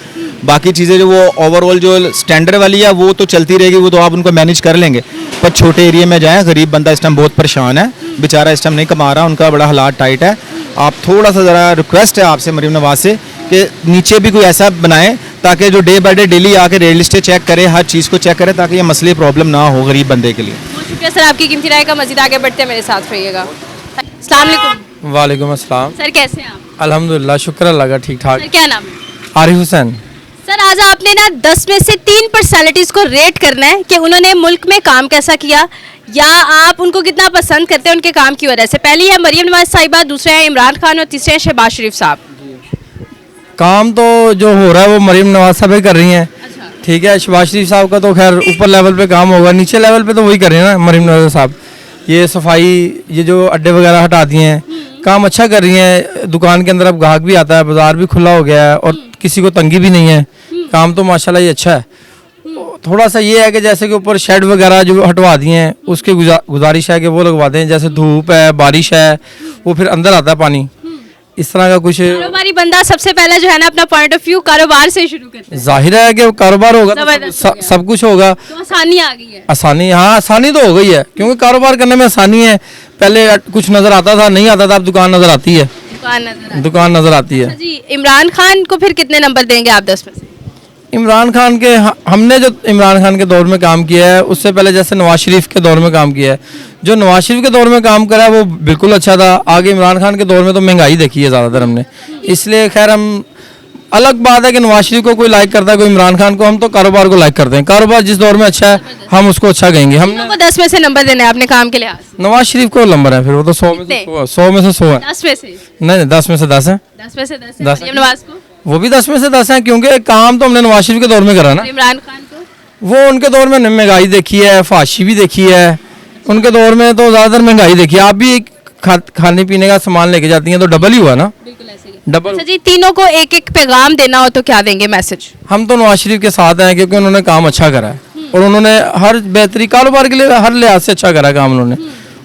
बाकी चीज़ें जो वो ओवरऑल जो स्टैंडर्ड वाली है वो तो चलती रहेगी, वो तो आप उनको मैनेज कर लेंगे, पर छोटे एरिया में जाएँ। गरीब बंदा इस टाइम बहुत परेशान है, बेचारा इस टाइम नहीं कमा रहा, उनका बड़ा हालात टाइट है। आप थोड़ा सा ज़रा रिक्वेस्ट है आपसे मरीम नवाज़ से कि नीचे भी कोई ऐसा बनाएं ताकि जो डे बाय डे डेली आके रेल लिस्टें चेक करे, हर चीज़ को चेक करे, ताकि ये मसले प्रॉब्लम ना हो गरीब बंदे के लिए। बहुत शुक्रिया सर आपकी कीमती राय का। मज़ीद आगे बढ़ते मेरे साथ रहिएगा। अस्सलाम वालेकुम। वालेकुम अस्सलाम। सर कैसे हैं आप? अल्हम्दुलिल्लाह, शुक्र अल्लाह का, ठीक ठाक। सर क्या नाम है? आरिफ हुसैन। सर आज आपने ना 10 में से 3 पर्सनालिटीज़ को रेट करना है कि उन्होंने मुल्क में काम कैसा किया, या आप उनको कितना पसंद करते हैं उनके काम की वजह से। पहली है मरीम नवाज साहिबा, दूसरे है इमरान खान और तीसरे हैं शहबाज शरीफ साहब। काम तो जो हो रहा है वो मरीम नवाज साहब ही कर रही हैं, ठीक है। शहबाज शरीफ साहब का तो खैर ऊपर लेवल पे काम होगा, नीचे लेवल पे तो वही कर रहे हैं ना मरीम नवाज साहब। ये सफाई, ये जो अड्डे वगैरह हटा दिए हैं, काम अच्छा कर रही हैं। दुकान के अंदर अब ग्राहक भी आता है, बाजार भी खुला हो गया है और किसी को तंगी भी नहीं है। काम तो माशाल्लाह ये अच्छा है। थोड़ा सा ये है कि जैसे कि ऊपर शेड वगैरह जो हटवा दिए हैं, उसके गुजारिश है कि वो लगवा दें। जैसे धूप है, बारिश है, वो फिर अंदर आता है पानी, इस तरह का कुछ। कारोबारी बंदा सबसे पहले जो है ना अपना पॉइंट ऑफ व्यू कारोबार से शुरू करता है। जाहिर है कि कारोबार होगा तो सब कुछ होगा, तो आसानी आ गई है। आसानी, हाँ आसानी तो हो गई है, क्योंकि कारोबार करने में आसानी है। पहले कुछ नज़र आता था, नहीं आता था, अब दुकान नज़र आती है, दुकान नज़र आती है। जी, इमरान खान को फिर कितने नंबर देंगे आप 10 में से? इमरान खान के, हमने जो इमरान खान के दौर में काम किया है, उससे पहले जैसे नवाज शरीफ के दौर में काम किया है, जो नवाज शरीफ के दौर में काम करा है वो बिल्कुल अच्छा था। आगे इमरान खान के दौर में तो महंगाई देखी है ज़्यादातर हमने, इसलिए खैर हम, अलग बात है कि नवाज शरीफ को कोई लाइक करता है, कोई इमरान खान को, हम तो कारोबार को लाइक करते हैं। कारोबार जिस दौर में अच्छा है हम उसको अच्छा कहेंगे। हमने 10 में से नंबर देने हैं अपने काम के लिहाज से। नवाज शरीफ को नंबर है, फिर वो तो 100 में से 100 है। 10 में से नहीं, 10 में से 10 है। 10 में से 10 है। 10 मरीम नवाज को, वो भी 10 में से 10 है, क्योंकि काम तो हमने नवाज शरीफ के दौर में करा ना। इमरान खान को, वो उनके दौर में महंगाई देखी है, फाशी भी देखी है, उनके दौर में तो ज़्यादातर महंगाई देखी है। आप भी खाने पीने का सामान लेके जाती हैं तो डबल ही हुआ ना, डबल। अच्छा जी, तीनों को एक एक पैगाम देना हो तो क्या देंगे मैसेज? हम तो नवाज शरीफ के साथ हैं, क्योंकि उन्होंने काम अच्छा करा है और उन्होंने हर बेहतरी कारोबार के लिए हर लिहाज से अच्छा करा काम उन्होंने।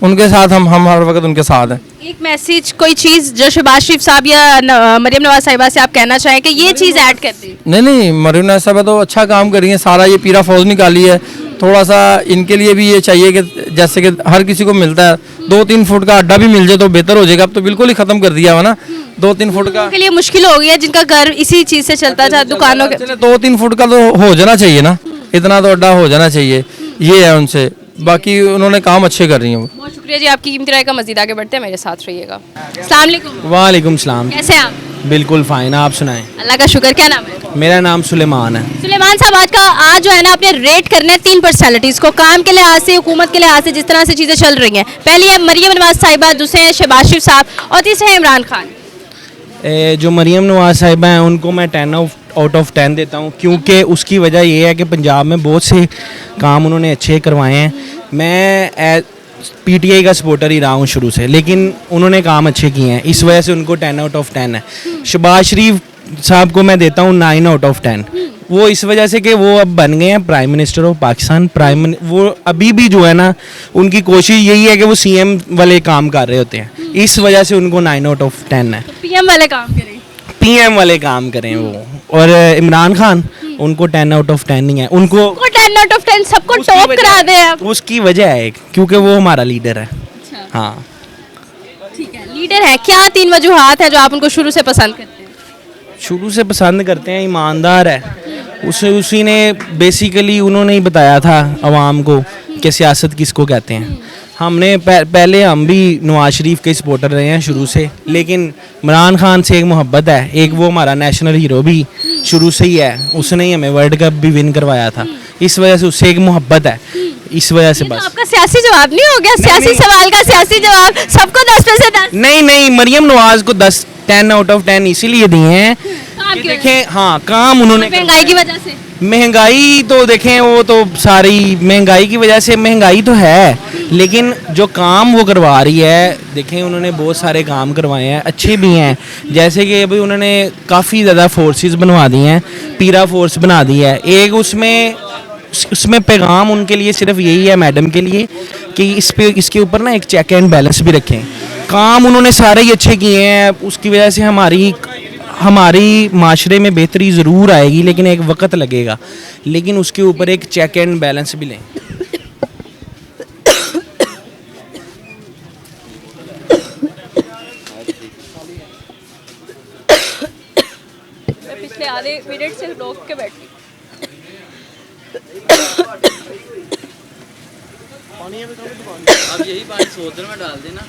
उनके साथ हम हर वक्त उनके साथ हैं। एक मैसेज, कोई चीज़ जो शहबाज शरीफ साहब या मरीम नवाज साहिबा से आप कहना चाहें कि ये चीज़ ऐड कर दें? नहीं, मरीम नवाज साहिबा तो अच्छा काम कर रही हैं, सारा ये पीरा फौज निकाली है। थोड़ा सा इनके लिए भी ये चाहिए कि जैसे कि हर किसी को मिलता है 2-3 फुट का अड्डा भी मिल जाए तो बेहतर हो जाएगा। अब तो बिल्कुल ही ख़त्म कर दिया है ना, 2-3 फुट का के लिए मुश्किल हो गई है, जिनका घर इसी चीज़ से चलता था, दुकानों के। 2-3 फुट का तो हो जाना चाहिए ना, इतना तो अड्डा हो जाना चाहिए, ये है उनसे। बाकी उन्होंने काम अच्छे कर रही हैं। बहुत शुक्रिया जी आपकी कीमती राय का। मज़ीद आगे बढ़ते हैं, मेरे साथ रहिएगा। अस्सलाम वालेकुम। वालेकुम सलाम। कैसे हैं आप? बिल्कुल फाइन, आप सुनाएं। अल्लाह का शुक्र। क्या नाम है? मेरा नाम सुलेमान है। सुलेमान साहब, आज जो है ना आपने रेट करने हैं 3 पर्सनालिटीज़ को, काम के लिहाज से, हुकूमत के लिहाज से, जिस तरह से चीज़ें चल रही हैं। पहली है मरीम नवाज साहिबा, दूसरे हैं शहबाज शरीफ साहब और तीसरे हैं इमरान खान। जो मरीम नवाज साहिबा हैं उनको मैं 10 आउट ऑफ 10 देता हूँ, क्योंकि उसकी वजह ये है कि पंजाब में बहुत से काम उन्होंने अच्छे करवाए हैं। मैं पीटीआई का सपोर्टर ही रहा हूँ शुरू से, लेकिन उन्होंने काम अच्छे किए हैं, इस वजह से उनको 10 आउट ऑफ 10 है। शहबाज शरीफ साहब को मैं देता हूँ 9 आउट ऑफ 10। वो इस वजह से कि वो अब बन गए हैं प्राइम मिनिस्टर ऑफ पाकिस्तान। वो अभी भी जो है ना, उनकी कोशिश यही है कि वो सीएम वाले काम कर रहे होते हैं, इस वजह से उनको 9 आउट ऑफ 10 है। पीएम वाले काम करें, पीएम वाले काम करें वो। और इमरान खान, उनको 10 आउट ऑफ 10 नहीं है, उनको 10 आउट ऑफ 10 सबको उसकी टॉप वजह- करा दें आप। उसकी वजह है एक, क्योंकि वो हमारा लीडर है। हाँ ठीक है, लीडर है। क्या 3 वजूहात है जो आप उनको शुरू से पसंद करते हैं? शुरू से पसंद करते हैं, ईमानदार है। उसी ने बेसिकली उन्होंने ही बताया था आवाम को कि सियासत किसको कहते हैं। हमने पहले हम भी नवाज शरीफ के सपोर्टर रहे हैं शुरू से, लेकिन इमरान खान से एक मोहब्बत है। एक वो हमारा नेशनल हीरो भी शुरू से ही है, उसने ही हमें वर्ल्ड कप भी विन करवाया था, इस वजह से उससे एक मोहब्बत है, इस वजह से ये तो बस। आपका सियासी जवाब नहीं हो गया? सियासी सवाल का सियासी जवाब, सबको 10 में से 10। नहीं, मरियम नवाज को 10 आउट ऑफ 10 इसीलिए दिए हैं काम कि की देखें, हाँ काम उन्होंने महंगाई की वजह से। महंगाई तो देखें, वो तो सारी महंगाई की वजह से महंगाई तो है, लेकिन जो काम वो करवा रही है, देखें उन्होंने बहुत सारे काम करवाए हैं, अच्छे भी हैं। जैसे कि अभी उन्होंने काफ़ी ज़्यादा फोर्सेस बनवा दी हैं, पीरा फोर्स बना दी है एक। उसमें पैगाम उनके लिए सिर्फ यही है, मैडम के लिए, कि इसके ऊपर ना एक चेक एंड बैलेंस भी रखें। काम उन्होंने सारे ही अच्छे किए हैं, उसकी वजह से हमारी माशरे में बेहतरी ज़रूर आएगी, लेकिन एक वक्त लगेगा। लेकिन उसके ऊपर एक चेक एंड बैलेंस भी लें। मैं पिछले आधे मिनट से रोक के बैठी। अब यही पानी सोचने में डाल देना।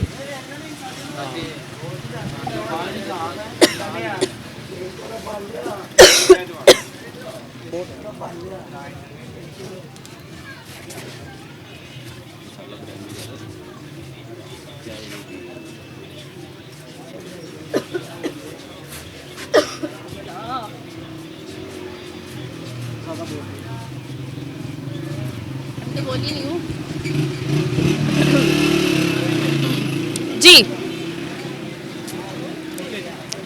तो बोली नहीं हूँ जी।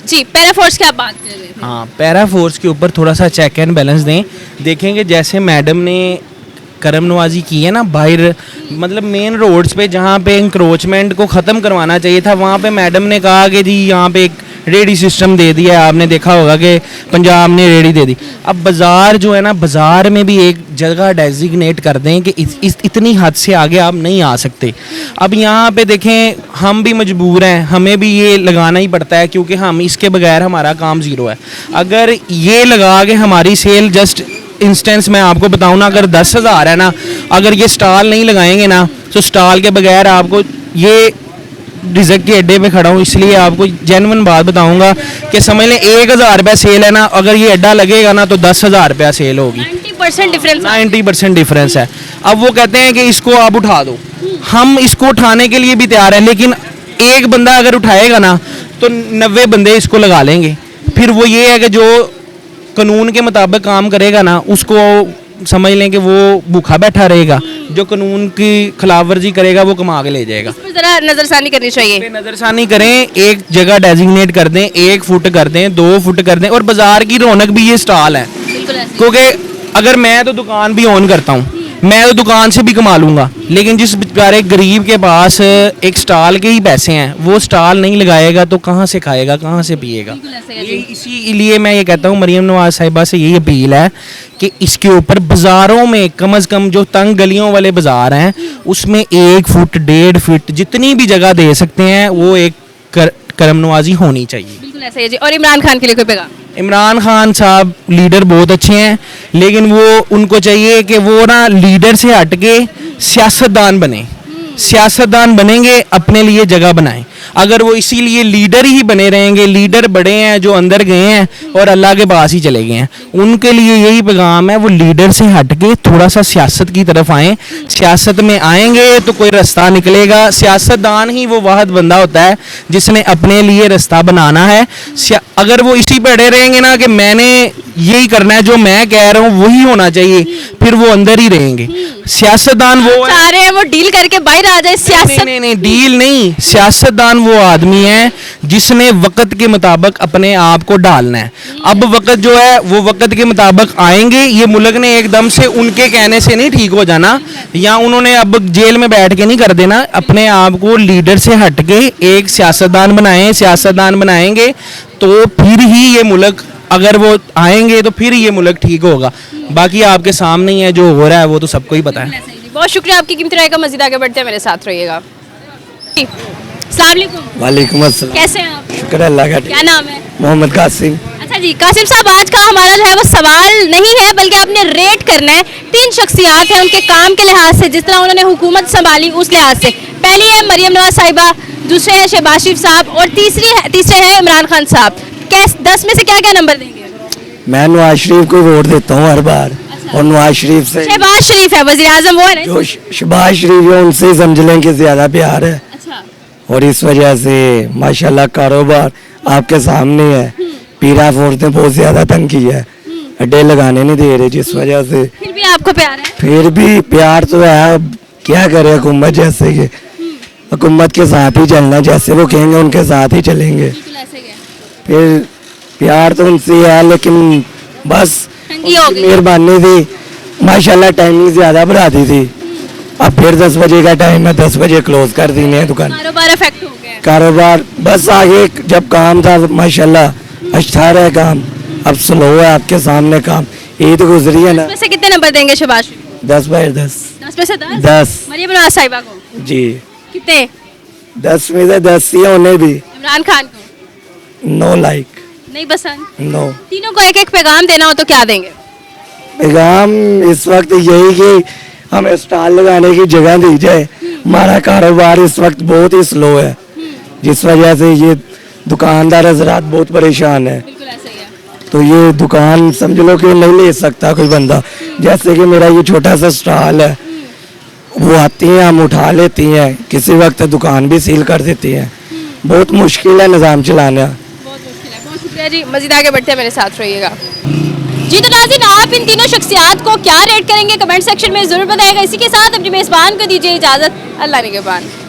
जी, पैरा फोर्स की आप बात कर रहे थे। हाँ, पैरा फोर्स के ऊपर थोड़ा सा चेक एंड बैलेंस दें। देखेंगे जैसे मैडम ने करम नवाजी की है ना, बाहर मतलब मेन रोड्स पे जहाँ पे इंक्रोचमेंट को ख़त्म करवाना चाहिए था, वहाँ पे मैडम ने कहा कि जी यहाँ पे एक रेडी सिस्टम दे दिया है। आपने देखा होगा कि पंजाब ने रेडी दे दी। अब बाज़ार जो है ना, बाज़ार में भी एक जगह डेजिग्नेट कर दें कि इतनी हद से आगे आप नहीं आ सकते। अब यहाँ पे देखें, हम भी मजबूर हैं, हमें भी ये लगाना ही पड़ता है, क्योंकि हम इसके बगैर हमारा काम ज़ीरो है। अगर ये लगा के हमारी सेल जस्ट इंस्टेंस मैं आपको बताऊँ ना, अगर 10,000 है ना, अगर ये स्टॉल नहीं लगाएंगे ना, तो स्टॉल के बगैर आपको ये रिजल्ट के अड्डे पे खड़ा हूँ, इसलिए आपको जेन्युइन बात बताऊंगा कि समझ लें 1,000 रुपया सेल है ना, अगर ये अड्डा लगेगा ना तो 10,000 रुपया सेल होगी। 90% डिफरेंस। 90% डिफरेंस है। अब वो कहते हैं कि इसको आप उठा दो, हम इसको उठाने के लिए भी तैयार हैं, लेकिन एक बंदा अगर उठाएगा ना तो 90 बंदे इसको लगा लेंगे। फिर वो ये है कि जो कानून के मुताबिक काम करेगा ना, उसको समझ लें कि वो भूखा बैठा रहेगा, जो कानून की खिलाफ वर्जी करेगा वो कमा के ले जाएगा। इस पर जरा नजरसानी करनी चाहिए। पे नजरसानी करें, एक जगह डेजिग्नेट कर दें, 1 फुट कर दें, 2 फुट कर दें, और बाजार की रौनक भी ये स्टॉल है। बिल्कुल ऐसे। क्योंकि अगर मैं तो दुकान भी ऑन करता हूँ, मैं तो दुकान से भी कमा लूँगा, लेकिन जिस बेचारे गरीब के पास एक स्टॉल के ही पैसे हैं, वो स्टॉल नहीं लगाएगा तो कहाँ से खाएगा, कहाँ से पिएगा। इसीलिए मैं ये कहता हूँ, मरीम नवाज साहिबा से यही अपील है कि इसके ऊपर बाज़ारों में कम से कम जो तंग गलियों वाले बाज़ार हैं, उसमें 1 फुट 1.5 फुट जितनी भी जगह दे सकते हैं, वो एक करम नवाजी होनी चाहिए। बिल्कुल ऐसा ही है जी। और इमरान खान के लिए कोई पैगाम? इमरान खान साहब लीडर बहुत अच्छे हैं, लेकिन वो उनको चाहिए कि वो ना लीडर से हट के सियासतदान बने। सियासतदान बनेंगे, अपने लिए जगह बनाएं। अगर वो इसीलिए लीडर ही बने रहेंगे, लीडर बड़े हैं जो अंदर गए हैं और अल्लाह के पास ही चले गए हैं, उनके लिए यही पैगाम है, वो लीडर से हट के थोड़ा सा सियासत की तरफ आएँ। सियासत में आएंगे तो कोई रास्ता निकलेगा। सियासतदान ही वो वाहद बंदा होता है जिसने अपने लिए रास्ता बनाना है। अगर वो इसी पे अड़े रहेंगे ना कि मैंने यही करना है, जो मैं कह रहा हूँ वही होना चाहिए, फिर वो अंदर ही रहेंगे। सियासतदान वो है, चाह रहे हैं वो डील करके बाहर आ जाए सियासत। नहीं, डील नहीं। सियासतदान वो आदमी है जिसने वक्त के मुताबिक अपने आप को डालना है। अब वक्त जो है वो वक्त के मुताबिक आएंगे। ये मुल्क ने एकदम से उनके कहने से नहीं ठीक हो जाना, या उन्होंने अब जेल में बैठ के नहीं कर देना। अपने आप को लीडर से हट के एक सियासतदान बनाएं। सियासतदान बनाएंगे तो फिर ही ये मुल्क, अगर वो आएंगे तो फिर ये मुल्क ठीक होगा। बाकी आपके सामने ही है, जो हो रहा है वो तो सबको ही पता है। बहुत शुक्रिया आपकी कीमती राय का। मजीद आगे बढ़ते हैं, मेरे साथ रहिएगा। अस्सलाम वालेकुम। वालेकुम अस्सलाम। कैसे हैं आप? शुक्र अल्लाह का। क्या नाम है? मोहम्मद कासिम। अच्छा जी, कासिम साहब, आज का हमारा जो है वो सवाल नहीं है, बल्कि आपने रेट करना है 3 शख्सियात हैं उनके काम के लिहाज से, जिस तरह उन्होंने हुकूमत संभाली उस लिहाज से। पहली है मरियम नवाज साहिबा, दूसरे हैं शहबाज शरीफ साहब और तीसरे हैं इमरान खान साहब। 10 में से क्या क्या नंबर देंगे? मैं नवाज शरीफ को वोट देता हूँ हर बार, और नवाज शरीफ से शहबाज शरीफ है वजीर आजम, वो है ना? जो शहबाज शरीफ है उनसे समझ लें कि ज्यादा प्यार है, अच्छा, और इस वजह से माशाल्लाह कारोबार आपके सामने है। पीरा फोर्स ने बहुत ज्यादा तंग किया है, अड्डे लगाने नहीं दे रहे, जिस वजह से फिर भी आपको प्यार है? फिर भी प्यार तो है। अब क्या करे हुकूमत, जैसे कि हुकूमत के साथ ही चलना, जैसे वो कहेंगे उनके साथ ही चलेंगे। बिल्कुल ऐसे ही है। फिर प्यार तो उनसे है, लेकिन बस ठंडी हो गई। मेहरबानी थी, माशाल्लाह टाइमिंग ज्यादा बढ़ा दी थी। अब फिर 10 बजे का टाइम है, 10 बजे क्लोज कर दी है दुकान। कारोबार इफेक्ट हो गया है। कारोबार बस आगे जब काम था माशाल्लाह अच्छा है काम, अब स्लो है आपके सामने काम। ईद गुजरी है ना। 10 में से कितने नंबर देंगे शहबाज शरीफ को? 10/10। 10 में से 10? 10 मरियम नवाज साहिबा को जी। कितने? 10 में से 10 ही होने भी। इमरान खान को नो लाइक, नहीं पसंद? नो। तीनों को एक एक पैगाम देना हो तो क्या देंगे? पैगाम इस वक्त यही कि हमें स्टॉल लगाने की जगह दी जाए। हमारा कारोबार इस वक्त बहुत ही स्लो है, जिस वजह से ये दुकानदार हजरात बहुत परेशान है। बिल्कुल ऐसे ही है। तो ये दुकान समझ लो कि नहीं ले सकता कोई बंदा। जैसे कि मेरा ये छोटा सा स्टॉल है, वो आती हैं, हम उठा लेती हैं, किसी वक्त दुकान भी सील कर देती हैं। बहुत मुश्किल है निज़ाम चलाना। बहुत मुश्किल है। बहुत शुक्रिया जी। मजीद आगे बढ़ते हैं, मेरे साथ रहिएगा। जी तो नाज़रीन, आप इन तीनों शख्सियात को क्या रेट करेंगे कमेंट सेक्शन में ज़रूर बताइएगा। इसी के साथ अपनी मेज़बान को दीजिए इजाज़त। अल्लाह निगहबान।